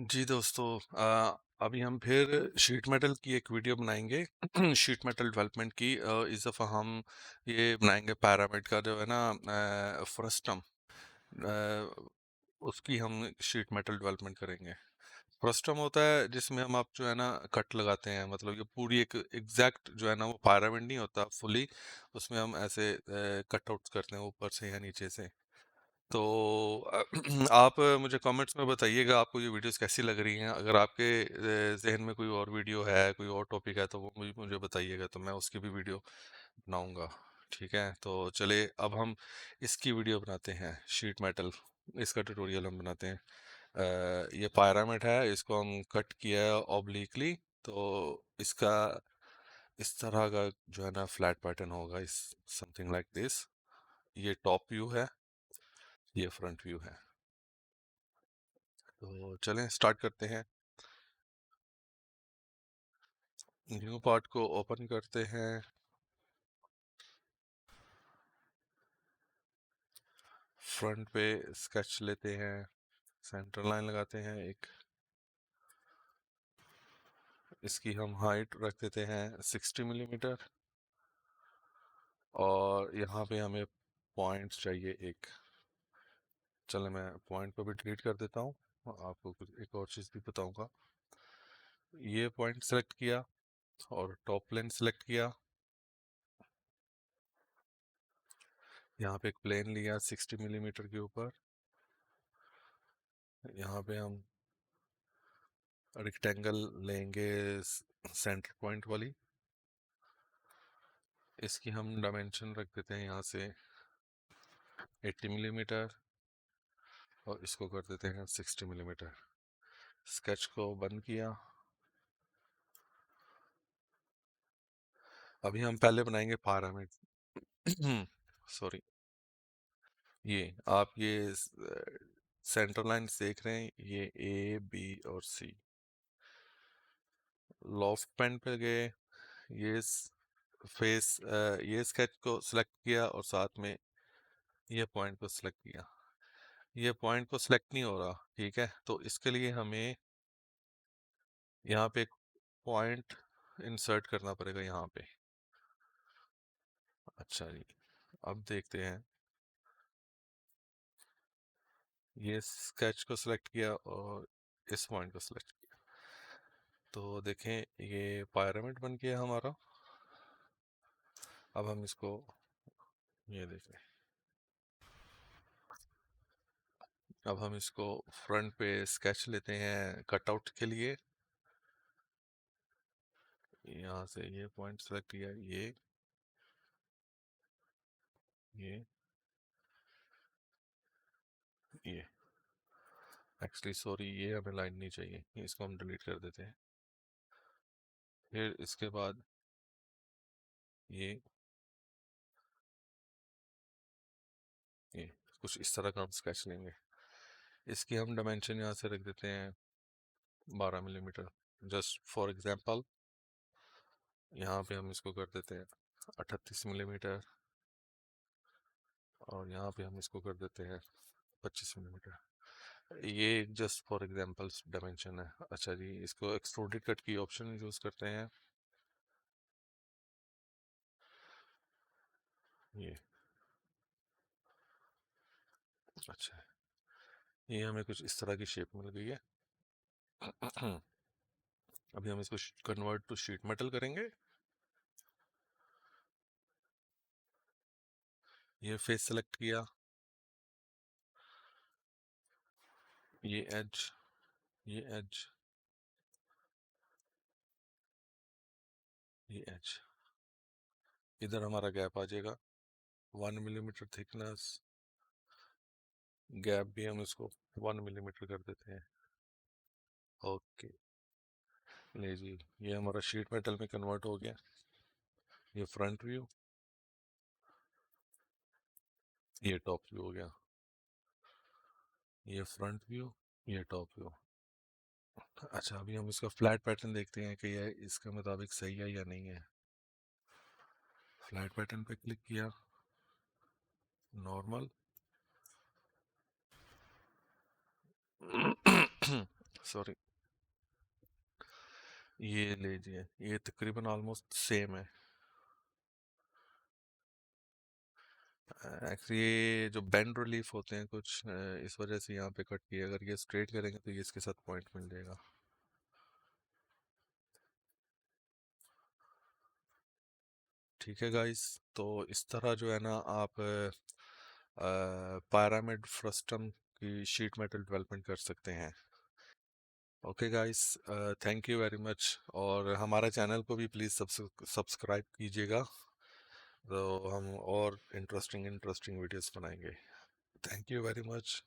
जी दोस्तों, अभी हम फिर शीट मेटल की एक वीडियो बनाएंगे। शीट मेटल डेवलपमेंट की। इस दफ़ा हम ये बनाएंगे पैरामिड का जो है ना, फ्रस्टम। उसकी हम शीट मेटल डेवलपमेंट करेंगे। फ्रस्टम होता है जिसमें हम आप जो है ना कट लगाते हैं, मतलब ये पूरी एक एग्जैक्ट जो है ना वो पैरामिड नहीं होता फुली। उसमें हम ऐसे कटआउट्स करते हैं ऊपर से या नीचे से। तो आप मुझे कमेंट्स में बताइएगा आपको ये वीडियोस कैसी लग रही हैं। अगर आपके जहन में कोई और वीडियो है, कोई और टॉपिक है, तो वो मुझे मुझे बताइएगा, तो मैं उसकी भी वीडियो बनाऊंगा। ठीक है, तो चलिए अब हम इसकी वीडियो बनाते हैं। शीट मेटल, इसका ट्यूटोरियल हम बनाते हैं। ये पायरामिड है, इसको हम कट किया है ऑब्लिकली। तो इसका इस तरह का जो है ना फ्लैट पैटर्न होगा, इस समथिंग लाइक दिस। ये टॉप व्यू है, ये फ्रंट व्यू है। तो चलें स्टार्ट करते हैं। न्यू पार्ट को ओपन करते हैं। फ्रंट पे स्केच लेते हैं, सेंटर लाइन लगाते हैं एक। इसकी हम हाइट रख देते हैं 60 मिलीमीटर। और यहाँ पे हमें पॉइंट चाहिए एक। चलो मैं पॉइंट को भी डिलीट कर देता हूँ, आपको कुछ एक और चीज़ भी बताऊंगा। ये पॉइंट सेलेक्ट किया और टॉप प्लेन सेलेक्ट किया। यहाँ पे एक प्लेन लिया 60 मिलीमीटर के ऊपर। यहाँ पे हम रेक्टेंगल लेंगे सेंटर पॉइंट वाली। इसकी हम डायमेंशन रख देते हैं यहाँ से 80 मिलीमीटर, और इसको कर देते हैं 60 मिलीमीटर। स्केच को बंद किया। अभी हम पहले बनाएंगे पिरामिड। सॉरी, ये आप ये सेंटर लाइन देख रहे हैं, ये ए बी और सी। लॉफ्ट पेन पे गए, ये फेस, ये स्केच को सिलेक्ट किया और साथ में ये पॉइंट को सिलेक्ट किया। ये पॉइंट को सिलेक्ट नहीं हो रहा, ठीक है, तो इसके लिए हमें यहाँ पे एक पॉइंट इंसर्ट करना पड़ेगा यहाँ पे। अच्छा जी, अब देखते हैं। ये स्केच को सिलेक्ट किया और इस पॉइंट को सिलेक्ट किया, तो देखें ये पिरामिड बन गया हमारा। अब हम इसको, ये देखें, अब हम इसको फ्रंट पे स्केच लेते हैं कटआउट के लिए। यहाँ से ये पॉइंट सेलेक्ट किया, ये ये एक्चुअली सॉरी, ये हमें लाइन नहीं चाहिए, इसको हम डिलीट कर देते हैं। फिर इसके बाद ये ये कुछ इस तरह का हम स्केच लेंगे। इसकी हम डायमेंशन यहाँ से रख देते हैं 12 मिलीमीटर, जस्ट फॉर एग्जांपल। यहाँ पे हम इसको कर देते हैं 38 मिलीमीटर, और यहाँ पे हम इसको कर देते हैं 25 मिलीमीटर। ये जस्ट फॉर एग्जांपल्स डायमेंशन है। अच्छा जी, इसको एक्सट्रूडेड कट की ऑप्शन यूज़ करते हैं। ये अच्छा, ये हमें कुछ इस तरह की शेप मिल गई है। अभी हम इसको कन्वर्ट टू शीट मेटल करेंगे। ये फेस सेलेक्ट किया, ये एज, ये एज, ये एज। इधर हमारा गैप आ जाएगा 1 मिलीमीटर थिकनेस। गैप भी हम इसको 1 मिलीमीटर कर देते हैं। ओके, ले जी, ये हमारा शीट मेटल में कन्वर्ट हो गया। ये फ्रंट व्यू, ये टॉप व्यू हो गया। ये फ्रंट व्यू, ये टॉप व्यू। अच्छा, अभी हम इसका फ्लैट पैटर्न देखते हैं कि ये इसके मुताबिक सही है या नहीं है। फ्लैट पैटर्न पे क्लिक किया, नॉर्मल, सॉरी, ये लीजिए, ये तकरीबन ऑलमोस्ट सेम है। एक्चुअली ये जो बेंड रिलीफ होते हैं कुछ इस वजह से यहाँ पे कट किया, अगर ये स्ट्रेट करेंगे तो ये इसके साथ पॉइंट मिल जाएगा। ठीक है गाइस, तो इस तरह जो है ना आप pyramid frustum की शीट मेटल डेवलपमेंट कर सकते हैं। Okay guys, thank you very much, और हमारा चैनल को भी प्लीज़ सब्सक्राइब कीजिएगा, तो हम और इंटरेस्टिंग इंटरेस्टिंग वीडियोस बनाएंगे। Thank you very much.